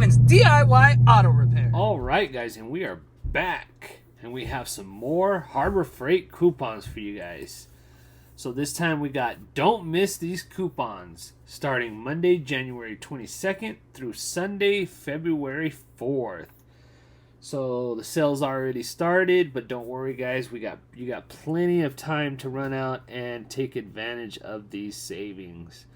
Simon's DIY Auto Repair. All right, guys, and we are back, and we have some more Harbor Freight coupons for you guys. So this time we got don't miss these coupons starting Monday, January 22nd through Sunday, February 4th. So the sale's already started, but don't worry, guys. You got plenty of time to run out and take advantage of these savings.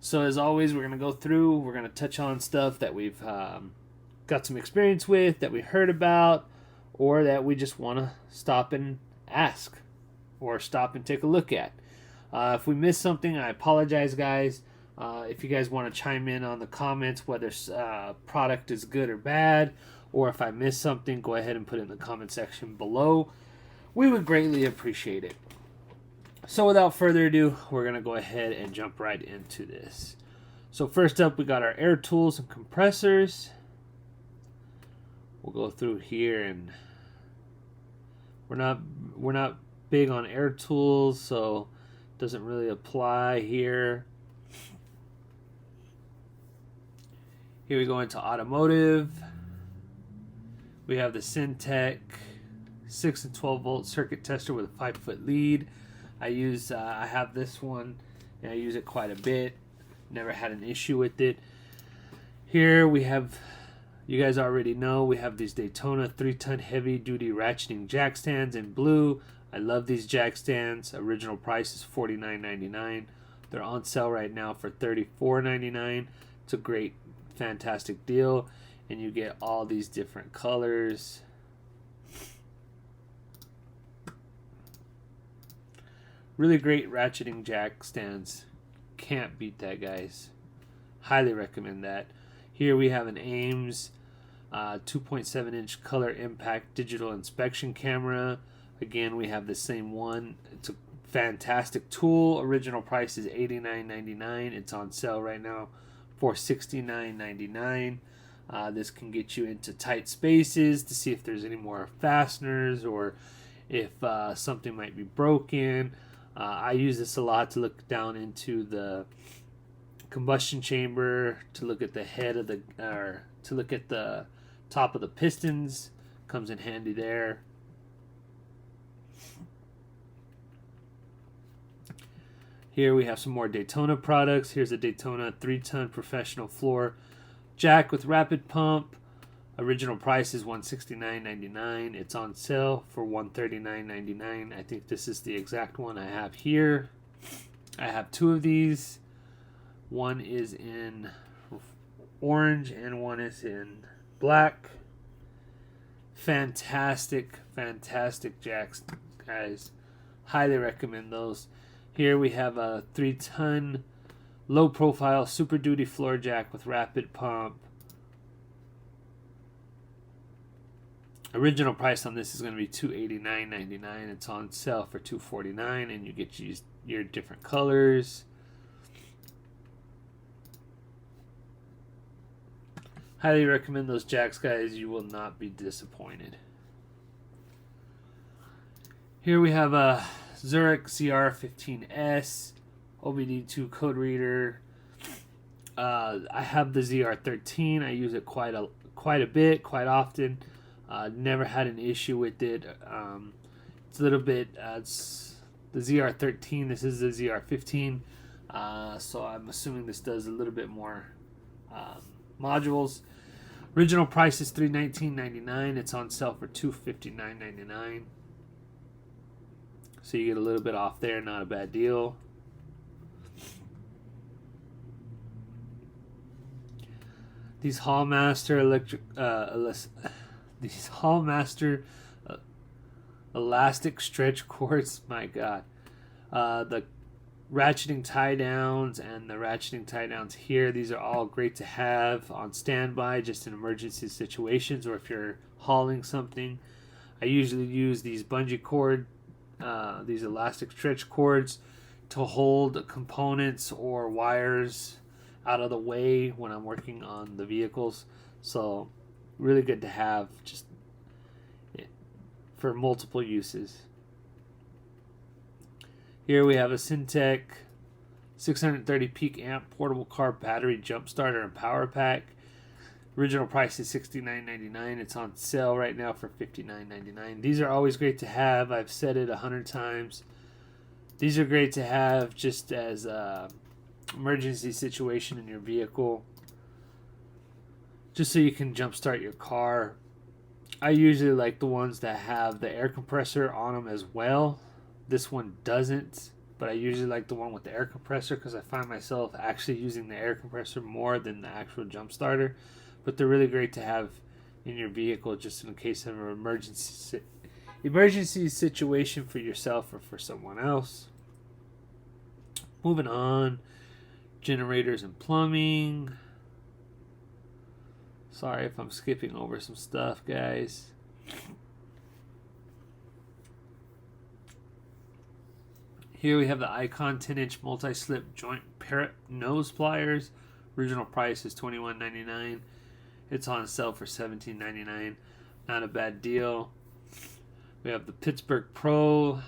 So as always, we're going to go through. We're going to touch on stuff that we've got some experience with, that we heard about, or that we just want to stop and ask or stop and take a look at. If we missed something, I apologize, guys. If you guys want to chime in on the comments, whether product is good or bad, or if I missed something, go ahead and put it in the comment section below. We would greatly appreciate it. So without further ado, we're going to go ahead and jump right into this. So first up, we got our air tools and compressors. We'll go through here, and we're not big on air tools, so it doesn't really apply here. Here we go into automotive. We have the Syntec 6 and 12 volt circuit tester with a 5-foot lead. I have this one, and I use it quite a bit. Never had an issue with it. Here we have, you guys already know, we have these Daytona 3-ton heavy-duty ratcheting jack stands in blue. I love these jack stands. Original price is $49.99. They're on sale right now for $34.99. It's a great, fantastic deal, and you get all these different colors. Really great ratcheting jack stands. Can't beat that, guys. Highly recommend that. Here we have an Ames 2.7-inch color impact digital inspection camera. Again, we have the same one. It's a fantastic tool. Original price is $89.99. It's on sale right now for $69.99. This can get you into tight spaces to see if there's any more fasteners or if something might be broken. I use this a lot to look down into the combustion chamber, to look at the head of the, or to look at the top of the pistons. Comes in handy there. Here we have some more Daytona products. Here's a Daytona 3-ton professional floor jack with rapid pump. Original price is $169.99. It's on sale for $139.99. I think this is the exact one I have here. I have two of these. One is in orange and one is in black. Fantastic, fantastic jacks, guys. Highly recommend those. Here we have a 3-ton low-profile Super Duty floor jack with rapid pump. Original price on this is going to be $289.99. It's on sale for $249, and you get your different colors. Highly recommend those jacks, guys. You will not be disappointed. Here we have a Zurich ZR15S OBD2 code reader. I have the ZR13. I use it quite a bit, quite often. Never had an issue with it. It's a little bit. It's the ZR13. This is the ZR15. So I'm assuming this does a little bit more modules. Original price is $319.99. It's on sale for $259.99. So you get a little bit off there. Not a bad deal. These Hallmaster elastic stretch cords. My God, the ratcheting tie downs and the ratcheting tie downs here. These are all great to have on standby, just in emergency situations, or if you're hauling something. I usually use these bungee cord, these elastic stretch cords, to hold components or wires out of the way when I'm working on the vehicles. So really good to have, just for multiple uses. Here we have a Syntec 630 peak amp portable car battery jump starter and power pack. Original price is $69.99. It's on sale right now for $59.99. These are always great to have. I've said it 100 times. These are great to have just as a emergency situation in your vehicle, just so you can jumpstart your car. I usually like the ones that have the air compressor on them as well. This one doesn't, but I usually like the one with the air compressor because I find myself actually using the air compressor more than the actual jump starter. But they're really great to have in your vehicle just in case of an emergency situation for yourself or for someone else. Moving on, generators and plumbing. Sorry if I'm skipping over some stuff, guys. Here we have the Icon 10-inch multi-slip joint parrot nose pliers. Original price is $21.99. It's on sale for $17.99. Not a bad deal. We have the Pittsburgh Pro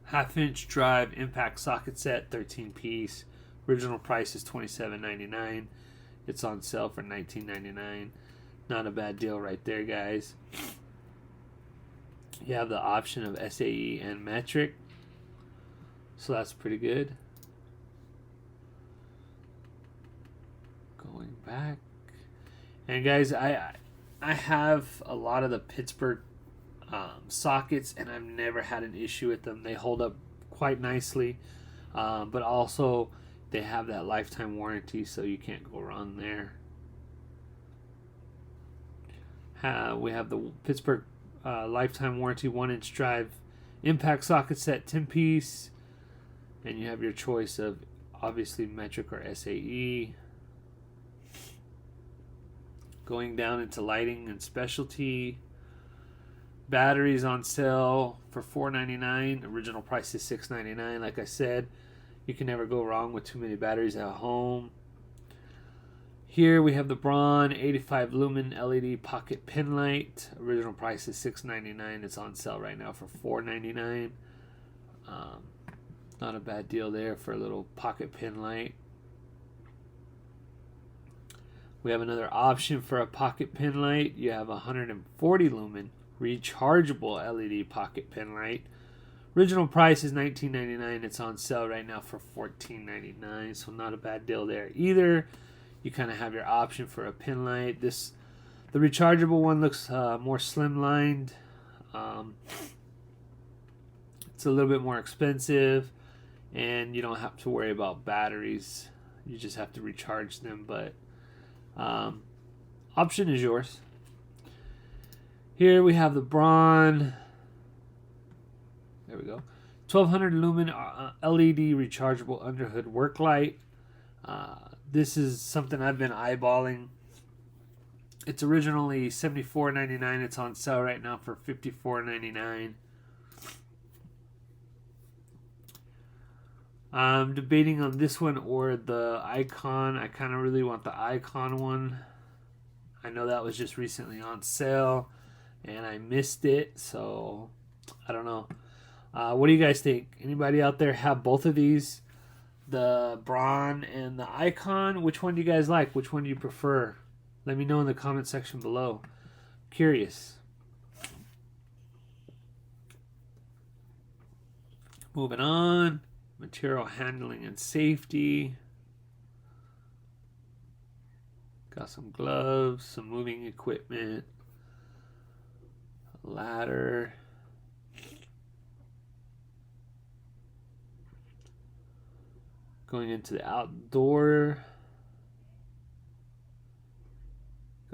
half-inch drive impact socket set, 13-piece. Original price is $27.99. It's on sale for $19.99. Not a bad deal right there, guys. You have the option of SAE and metric, so that's pretty good. Going back, and guys, I have a lot of the Pittsburgh sockets, and I've never had an issue with them. They hold up quite nicely, but also they have that lifetime warranty, so you can't go wrong there. We have the Pittsburgh lifetime warranty 1-inch drive impact socket set, 10-piece, and you have your choice of obviously metric or SAE. Going down into lighting and specialty. Batteries on sale for $4.99. Original price is $6.99. Like I said, you can never go wrong with too many batteries at home. Here we have the Braun 85 lumen LED pocket pin light. Original price is $6.99. It's on sale right now for $4.99. Not a bad deal there for a little pocket pin light. We have another option for a pocket pin light. You have a 140 lumen rechargeable LED pocket pin light. Original price is $19.99. It's on sale right now for $14.99. So not a bad deal there either. You kind of have your option for a pin light. The rechargeable one looks more slimlined. It's a little bit more expensive, and you don't have to worry about batteries. You just have to recharge them, but option is yours. Here we have the Braun. There we go. 1200 lumen LED rechargeable underhood work light. This is something I've been eyeballing. It's originally $74.99. It's on sale right now for $54.99. I'm debating on this one or the Icon. I kind of really want the Icon one. I know that was just recently on sale, and I missed it, so I don't know. What do you guys think? Anybody out there have both of these? The Braun and the Icon? Which one do you guys like? Which one do you prefer? Let me know in the comment section below. Curious. Moving on. Material handling and safety. Got some gloves, some moving equipment, a ladder. Going into the outdoor.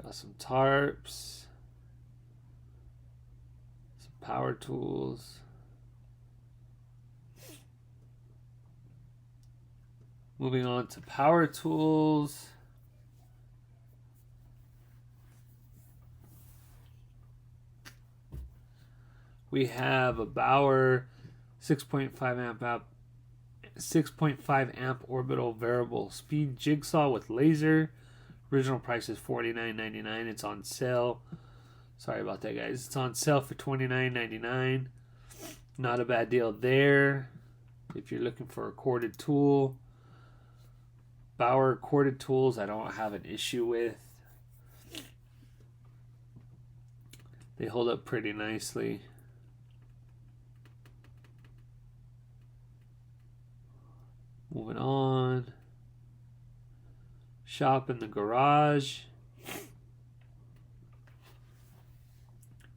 Got some tarps, some power tools. Moving on to power tools. We have a Bauer 6.5 amp orbital variable speed jigsaw with laser. Original price is $49.99. It's on sale. Sorry about that, guys. It's on sale for $29.99. Not a bad deal there. If you're looking for a corded tool, Bauer corded tools I don't have an issue with. They hold up pretty nicely. Moving on. Shop in the garage.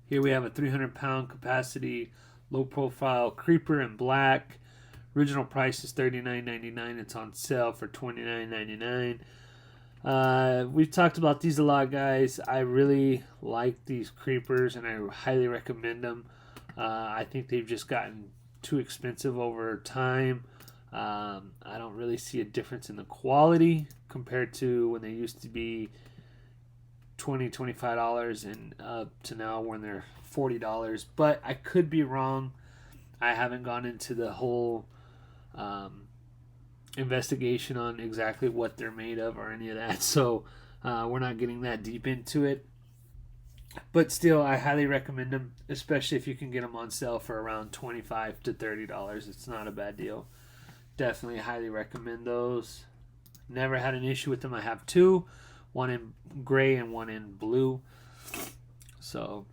Here we have a 300-pound capacity, low profile creeper in black. Original price is $39.99. It's on sale for $29.99. We've talked about these a lot, guys. I really like these creepers, and I highly recommend them. I think they've just gotten too expensive over time. I don't really see a difference in the quality compared to when they used to be $20-$25 and up to now when they're $40. But I could be wrong. I haven't gone into the whole investigation on exactly what they're made of or any of that, so we're not getting that deep into it. But still, I highly recommend them, especially if you can get them on sale for around $25 to $30. It's not a bad deal. Definitely highly recommend those. Never had an issue with them. I have two, one in gray and one in blue. So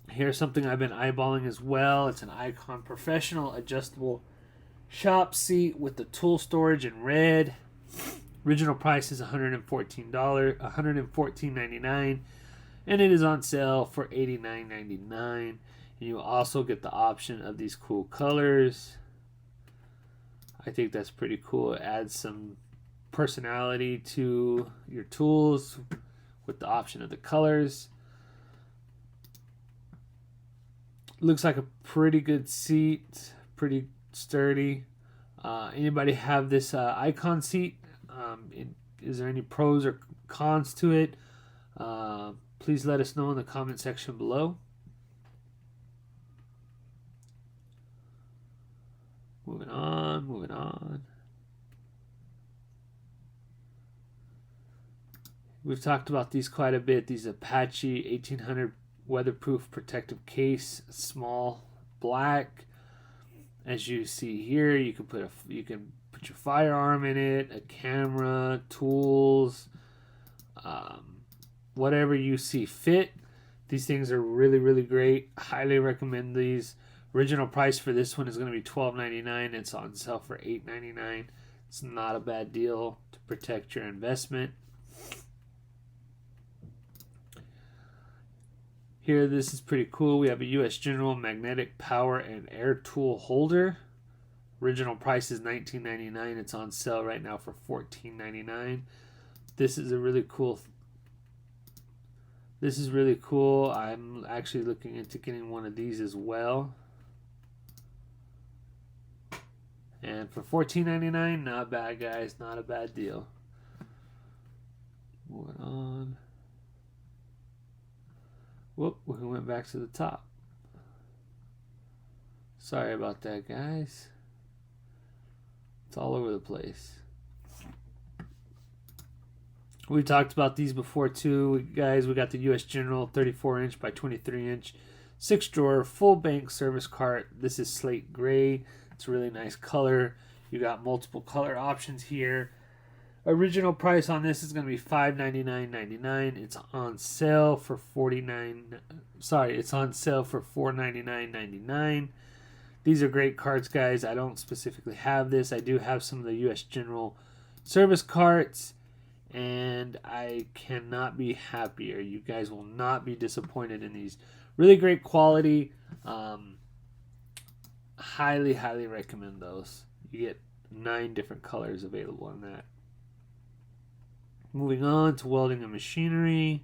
here's something I've been eyeballing as well. It's an Icon Professional adjustable shop seat with the tool storage in red. Original price is $114.99, and it is on sale for $89.99. And you also get the option of these cool colors. I think that's pretty cool. It adds some personality to your tools with the option of the colors. Looks like a pretty good seat, pretty sturdy. Anybody have this Icon seat? Is there any pros or cons to it? Please let us know in the comment section below. Moving on. We've talked about these quite a bit. These Apache 1800 weatherproof protective case, small, black. As you see here, you can put your firearm in it, a camera, tools, whatever you see fit. These things are really, really great. Highly recommend these. Original price for this one is going to be $12.99. It's on sale for $8.99. It's not a bad deal to protect your investment. Here, this is pretty cool. We have a U.S. General magnetic power and air tool holder. Original price is $19.99. It's on sale right now for $14.99. This is a really cool. This is really cool. I'm actually looking into getting one of these as well. And for $14.99, not bad, guys. Not a bad deal. Moving on. Whoop, we went back to the top. Sorry about that, guys. It's all over the place. We talked about these before too, guys. We got the U.S. General 34-inch by 23-inch 6-drawer full bank service cart. This is slate gray. It's a really nice color. You got multiple color options here. Original price on this is going to be $599.99. It's on sale for $499.99. These are great carts, guys. I don't specifically have this. I do have some of the U.S. General service carts, and I cannot be happier. You guys will not be disappointed in these. Really great quality. Highly, highly recommend those. You get 9 different colors available in that. Moving on to welding and machinery.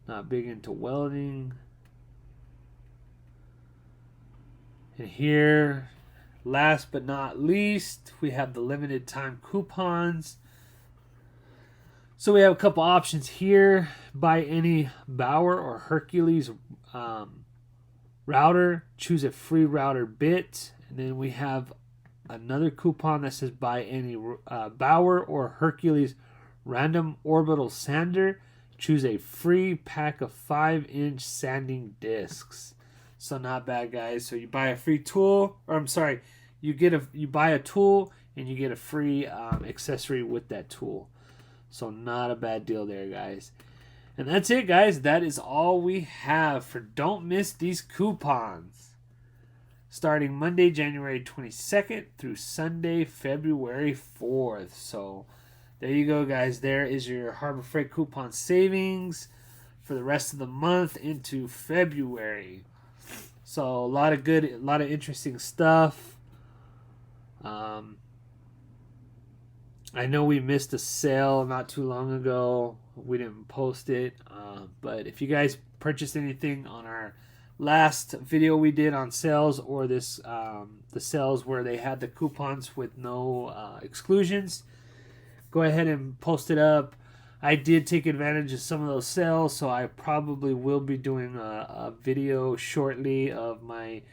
Not big into welding. And here, last but not least, we have the limited time coupons. So we have a couple options here. Buy any Bauer or Hercules router. Choose a free router bit. And then we have another coupon that says buy any Bauer or Hercules random orbital sander. Choose a free pack of 5-inch sanding discs. So not bad, guys. So you buy a free tool, or I'm sorry, you buy a tool and you get a free accessory with that tool. So not a bad deal there, guys. And that's it, guys. That is all we have for Don't Miss These Coupons. Starting Monday, January 22nd through Sunday, February 4th. So there you go, guys. There is your Harbor Freight coupon savings for the rest of the month into February. So a lot of interesting stuff. I know we missed a sale not too long ago. We didn't post it. But if you guys purchased anything on our last video we did on sales, or this the sales where they had the coupons with no exclusions, go ahead and post it up. I did take advantage of some of those sales, so I probably will be doing a video shortly of my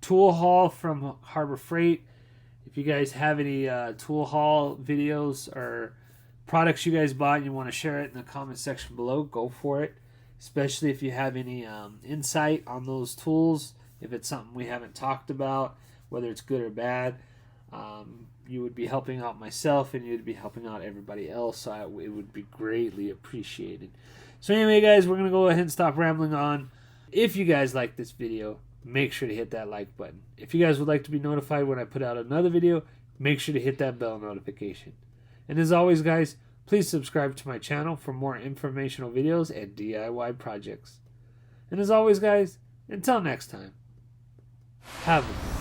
tool haul from Harbor Freight. If you guys have any tool haul videos or products you guys bought and you want to share it in the comment section below, go for it. Especially if you have any insight on those tools, if it's something we haven't talked about, whether it's good or bad. You would be helping out myself and you'd be helping out everybody else, so it would be greatly appreciated. So anyway, guys, we're going to go ahead and stop rambling on. If you guys like this video, make sure to hit that like button. If you guys would like to be notified when I put out another video, make sure to hit that bell notification. And as always, guys, please subscribe to my channel for more informational videos and DIY projects. And as always, guys, until next time, have a